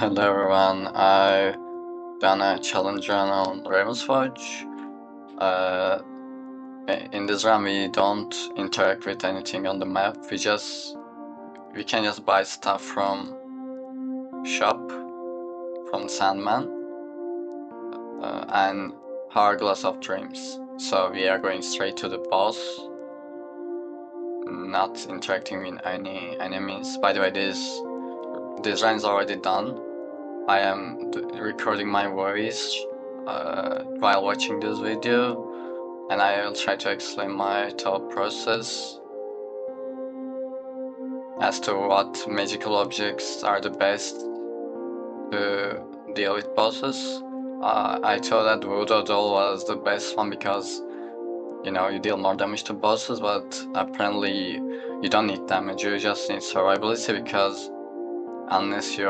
Hello everyone, I've done a challenge run on Ravenswatch. Uh, in this run we don't interact with anything on the map, we can just buy stuff from shop, from Sandman, and Hourglass of Dreams. So we are going straight to the boss, not interacting with any enemies. By the way, this run is already done. I am recording my voice while watching this video, and I will try to explain my thought process as to what magical objects are the best to deal with bosses. I thought that Voodoo Doll was the best one because, you know, you deal more damage to bosses, but apparently you don't need damage, you just need survivability because unless you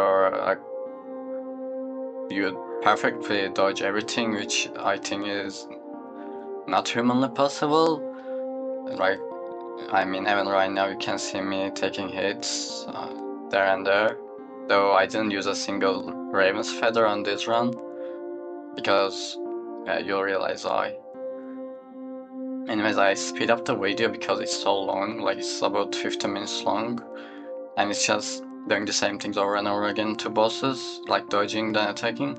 perfectly dodge everything, which I think is not humanly possible. Like, I mean, even right now you can see me taking hits there and there, though I didn't use a single Raven's Feather on this run, because you'll realize why. Anyways, I speed up the video because it's so long, like it's about 15 minutes long, and it's just doing the same things over and over again to bosses, like dodging then attacking.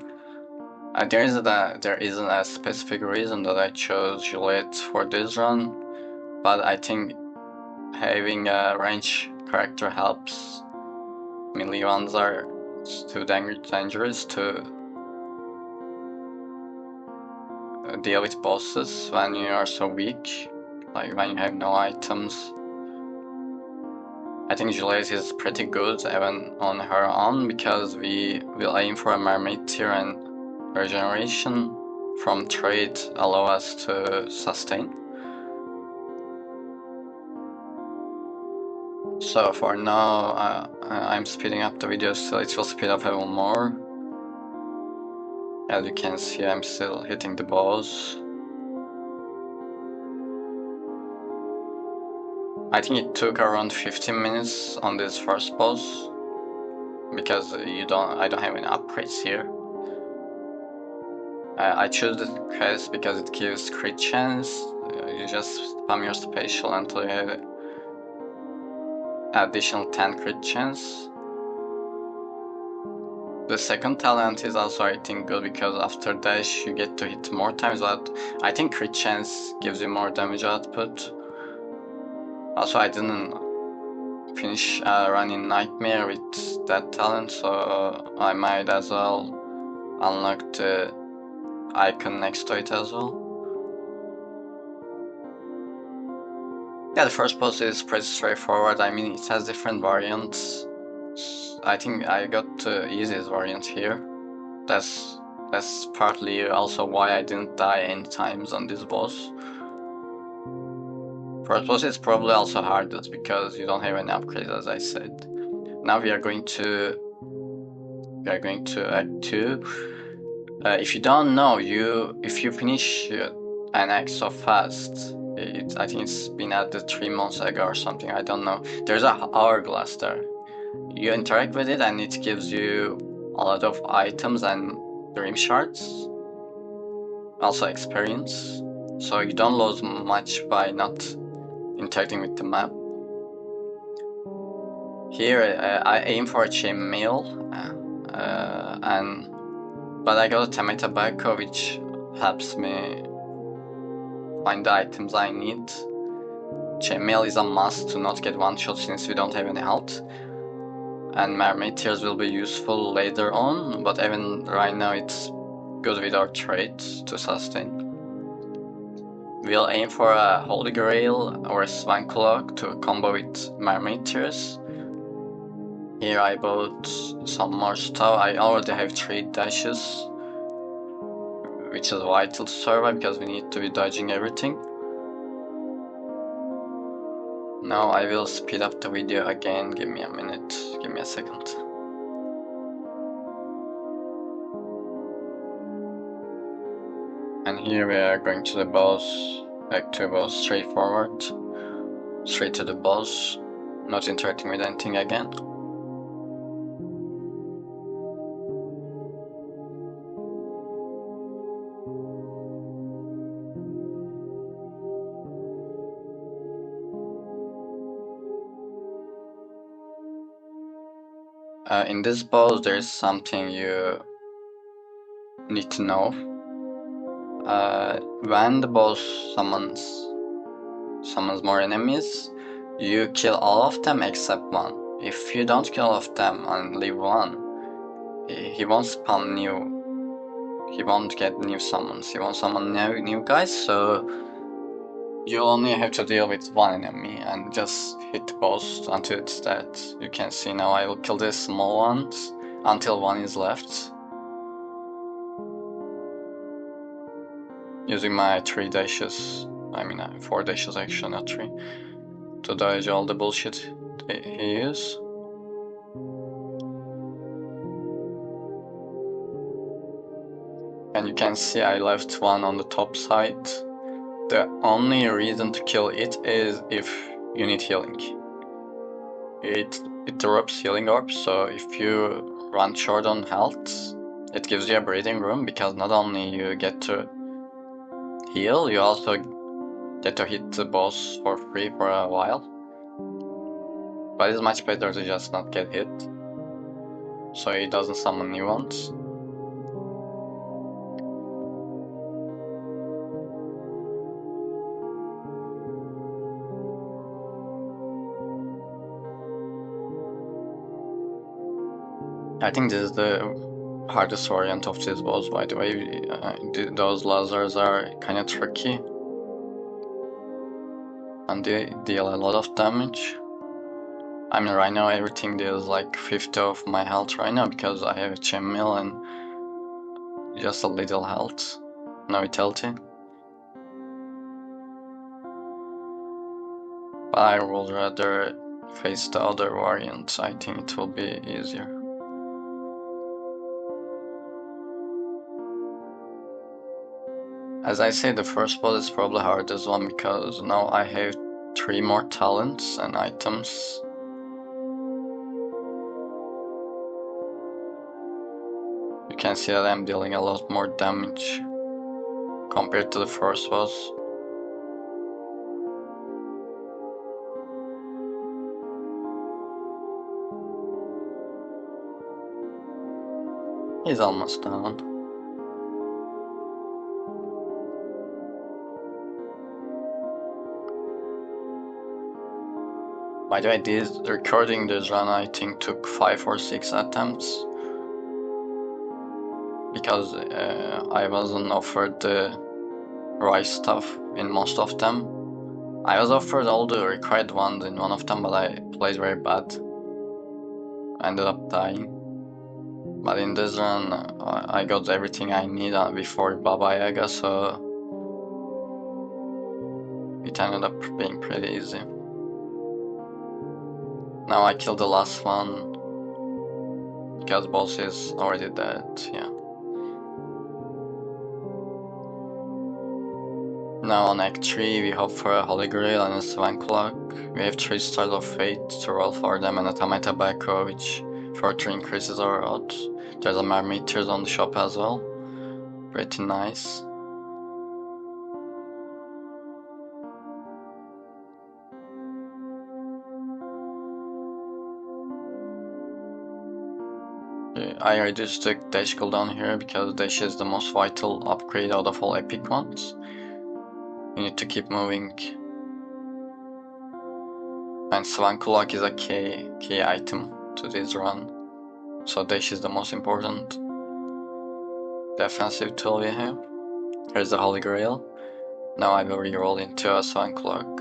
There isn't a specific reason that I chose Juliet for this run, but I think having a range character helps. Melee ones are too dangerous to deal with bosses when you are so weak, like when you have no items. I think Juliet is pretty good even on her own because we will aim for a mermaid tier and regeneration from trade allow us to sustain. So for now, I'm speeding up the video so it will speed up even more. As you can see, I'm still hitting the boss. I think it took around 15 minutes on this first boss because I don't have any upgrades here. I choose the quest because it gives crit chance. You just spam your special until you have additional 10 crit chance. The second talent is also, I think, good because after dash you get to hit more times, but I think crit chance gives you more damage output. Also, I didn't finish running Nightmare with that talent, so I might as well unlock the icon next to it as well. Yeah, the first boss is pretty straightforward. I mean, it has different variants. I think I got the easiest variant here. That's partly also why I didn't die any times on this boss. First boss is probably also hardest because you don't have any upgrades, as I said. Now we are going to Act 2. If you don't know, if you finish an act so fast, I think it's been added 3 months ago or something, I don't know. There's a hourglass there. You interact with it and it gives you a lot of items and dream shards. Also experience. So you don't lose much by not interacting with the map. Here I aim for a chainmail, but I got a Tame Tobacco which helps me find the items I need. Chainmail is a must to not get one shot since we don't have any health. And mermaid tears will be useful later on, but even right now it's good with our trades to sustain. We'll aim for a Holy Grail or a Swan Clock to combo with mermaid tears. Here I bought some more stuff. I already have 3 dashes, which is vital to survive because we need to be dodging everything. Now I will speed up the video again. Give me a minute, give me a second. And here we are going to the boss, Act 2 boss, straightforward, straight to the boss, not interacting with anything again. In this boss, there is something you need to know. When the boss summons more enemies, you kill all of them except one. If you don't kill all of them and leave one, he won't spawn new. He won't get new summons. He won't summon new guys. So you only have to deal with one enemy and just hit the boss until it's dead. You can see now I will kill the small ones until one is left. Using my 3 dashes, 4 dashes actually, not 3, to dodge all the bullshit he is. And you can see I left one on the top side. The only reason to kill it is if you need healing. It drops healing orbs, so if you run short on health, it gives you a breathing room, because not only you get to heal, you also get to hit the boss for free for a while. But it's much better to just not get hit, so he doesn't summon new ones. I think this is the hardest variant of this boss, by the way. Those lasers are kinda tricky, and they deal a lot of damage. I mean, right now everything deals like 50 of my health right now, because I have a chain mill and just a little health, no vitality. But I would rather face the other variant. I think it will be easier. As I say, the first boss is probably the hardest one, because now I have 3 more talents and items. You can see that I'm dealing a lot more damage compared to the first boss. He's almost down. By the way, recording this run I think took 5 or 6 attempts, because I wasn't offered the right stuff in most of them. I was offered all the required ones in one of them, but I played very bad. I ended up dying. But in this run, I got everything I need before Baba Yaga, so it ended up being pretty easy. Now I killed the last one, because boss is already dead, yeah. Now on Act 3 we hope for a Holy Grail and a Swan Clock. We have 3 Stars of Fate to roll for them, and a Tame Tobacco, which further increases our odds. There's a Marmeters on the shop as well. Pretty nice. I reduced the dash cooldown here, because dash is the most vital upgrade out of all epic ones. You need to keep moving. And Swan Clock is a key item to this run, so dash is the most important defensive tool we have. Here's the Holy Grail. Now I will reroll into a Swan Clock.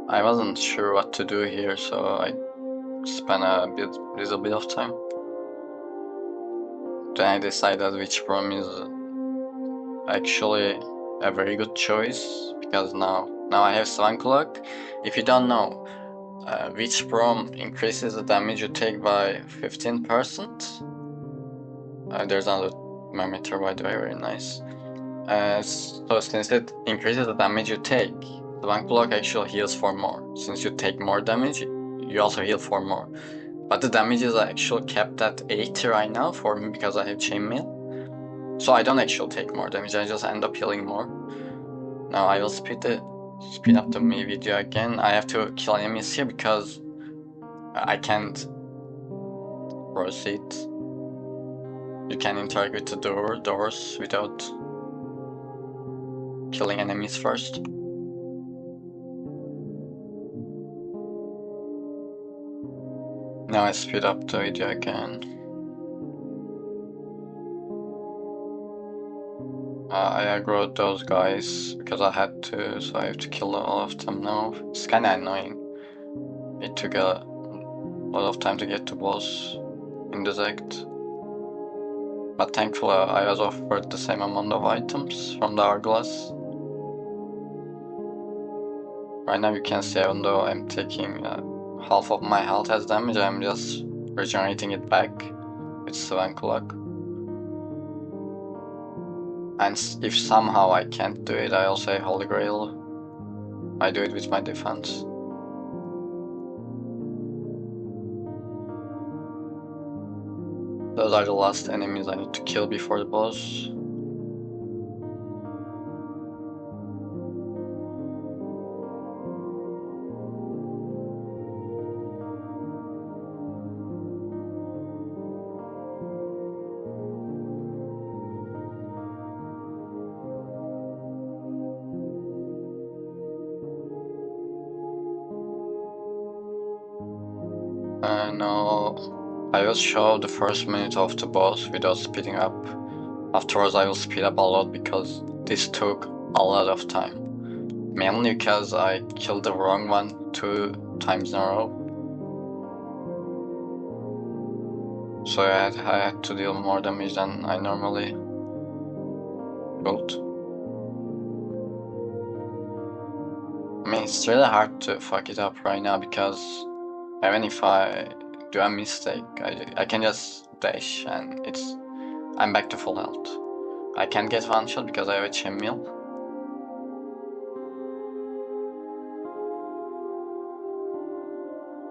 I wasn't sure what to do here, so I spent a little bit of time. Then I decided which room is actually a very good choice, because now I have Swan Clock. If you don't know, which prom increases the damage you take by 15%. There's another meter, by the way, very nice. So since it increases the damage you take, Swan Clock actually heals for more. Since you take more damage, you also heal for more. But the damage is actually kept at 80 right now for me because I have chainmail. So I don't actually take more damage, I just end up healing more. Now I will speed up the video again. I have to kill enemies here because I can't proceed. You can interact with the doors without killing enemies first. Now I speed up the video again. I aggroed those guys because I had to, so I have to kill all of them now. It's kinda annoying. It took a lot of time to get to boss in this act. But thankfully I was offered the same amount of items from the Hourglass. Right now you can see, even though I'm taking half of my health as damage, I'm just regenerating it back with Swan Clock. And if somehow I can't do it, I also have Holy Grail. I do it with my defense. Those are the last enemies I need to kill before the boss. No, I will show the first minute of the boss without speeding up. Afterwards I will speed up a lot because this took a lot of time. Mainly because I killed the wrong one 2 times in a row. So I had to deal more damage than I normally would. I mean, it's really hard to fuck it up right now because even if I do a mistake, I can just dash and I'm back to full health. I can't get one shot because I have a chainmail.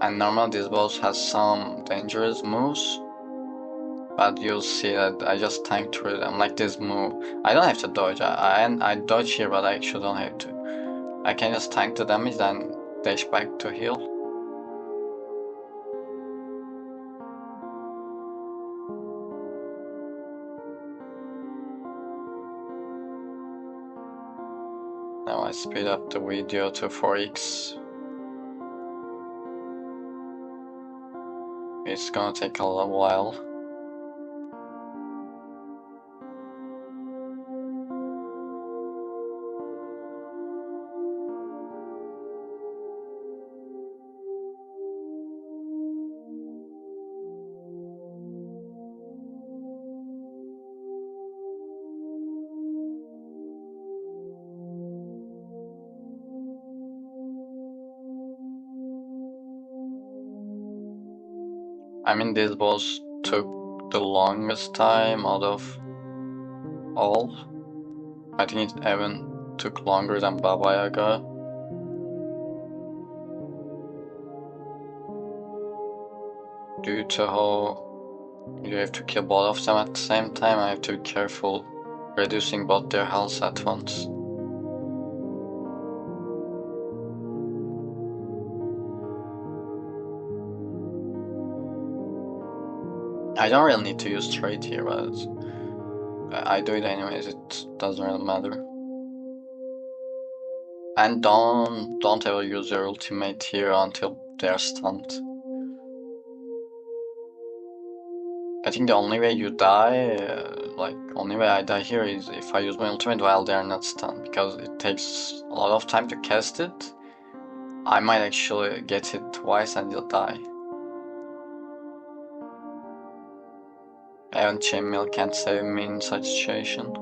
And normally this boss has some dangerous moves, but you'll see that I just tanked through them. Like this move, I don't have to dodge. I dodge here, but I actually don't have to. I can just tank the damage, then dash back to heal. Now I speed up the video to 4x. It's gonna take a little while. I mean, this boss took the longest time out of all. I think it even took longer than Baba Yaga. Due to how you have to kill both of them at the same time, I have to be careful reducing both their health at once. I don't really need to use trade here, but I do it anyways, it doesn't really matter. And don't ever use your ultimate here until they're stunned. I think the only way you die, only way I die here is if I use my ultimate while they're not stunned, because it takes a lot of time to cast it. I might actually get hit twice and you'll die. Even chainmail can't save me in such a situation.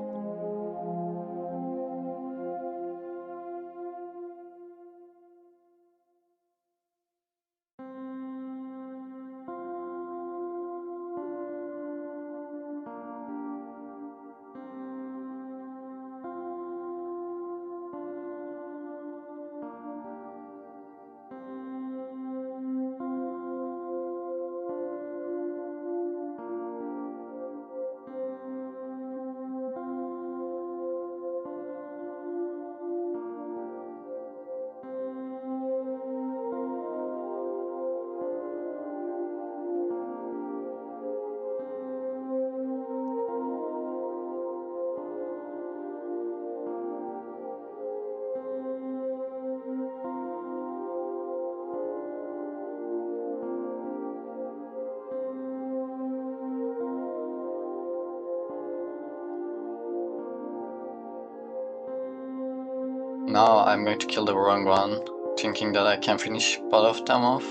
Now I'm going to kill the wrong one, thinking that I can finish both of them off,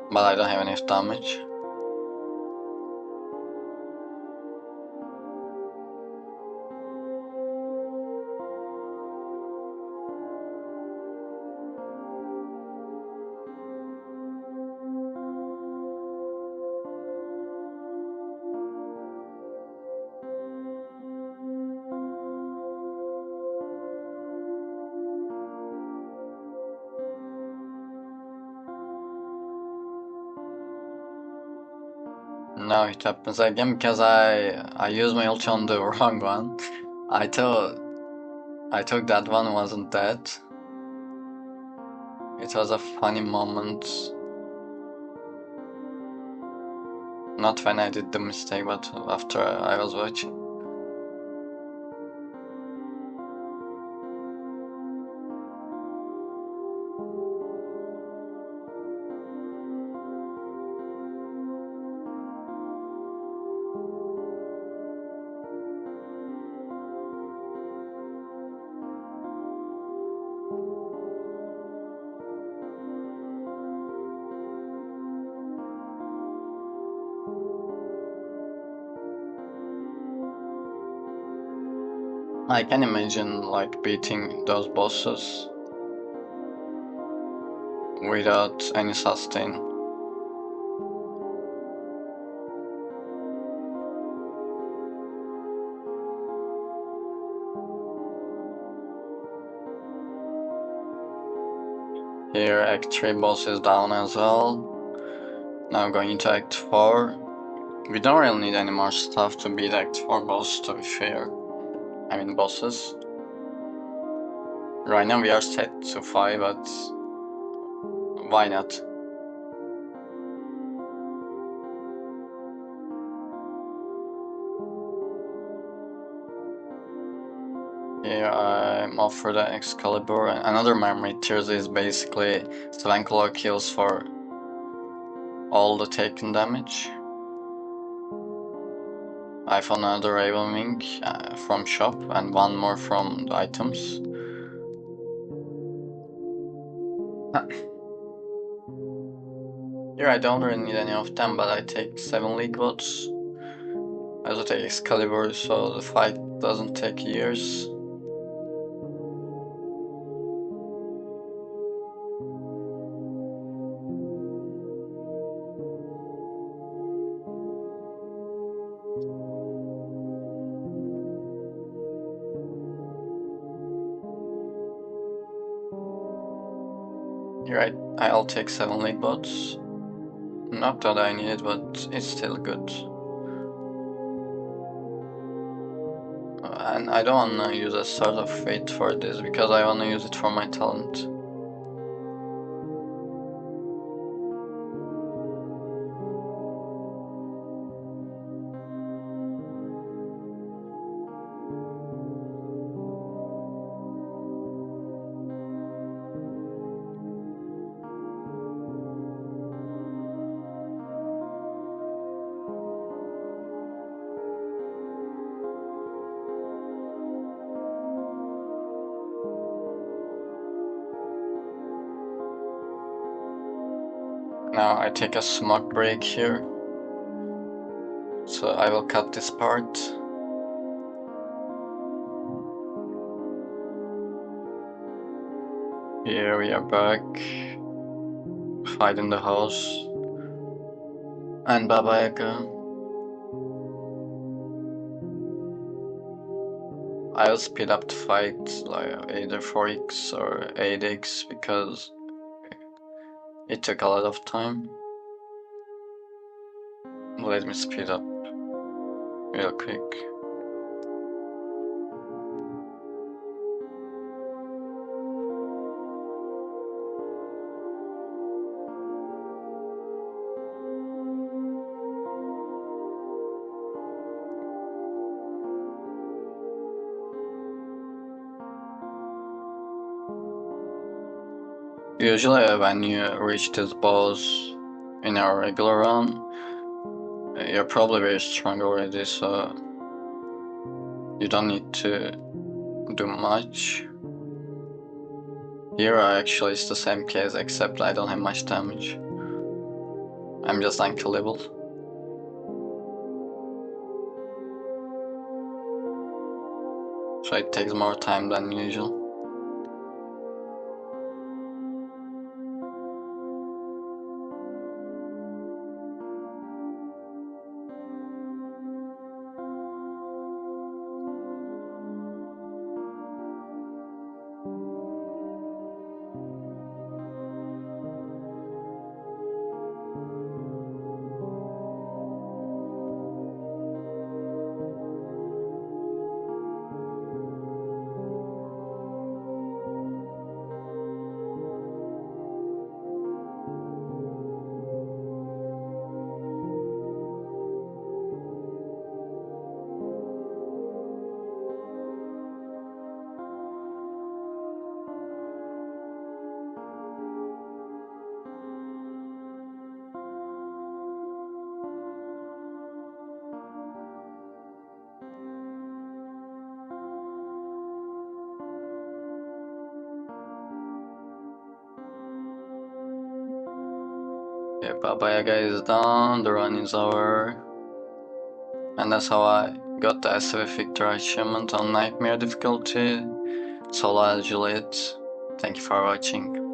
but I don't have enough damage. Now it happens again because I used my ult on the wrong one. I thought that one wasn't dead. It was a funny moment. Not when I did the mistake, but after I was watching. I can imagine like beating those bosses without any sustain. Here Act 3 boss is down as well. Now going into Act 4. We don't really need any more stuff to beat Act 4 boss, to be fair. I mean bosses. Right now we are set to 5, but why not? Here I'm off for the Excalibur. Another memory tears is basically Swankler kills for all the taken damage. I found another Raven Wing from shop and one more from the items. Here I don't really need any of them, but I take 7 League Votes. I also take Excalibur, so the fight doesn't take years. Here I'll take 7 League Bots. Not that I need it, but it's still good. And I don't wanna use a Sword of Fate for this, because I wanna use it for my talent. Now I take a smoke break here. So I will cut this part. Here we are back. Fight in the house. And Baba Yaga. I'll speed up the fight, like either 4x or 8x, because it took a lot of time. Let me speed up real quick. Usually when you reach this boss in a regular run, you're probably very strong already, so you don't need to do much. Here actually it's the same case, except I don't have much damage. I'm just unkillable. So it takes more time than usual. Yeah, Baba Yaga is done, the run is over. And that's how I got the SV Victory achievement on Nightmare difficulty. Solo as Juliet. Thank you for watching.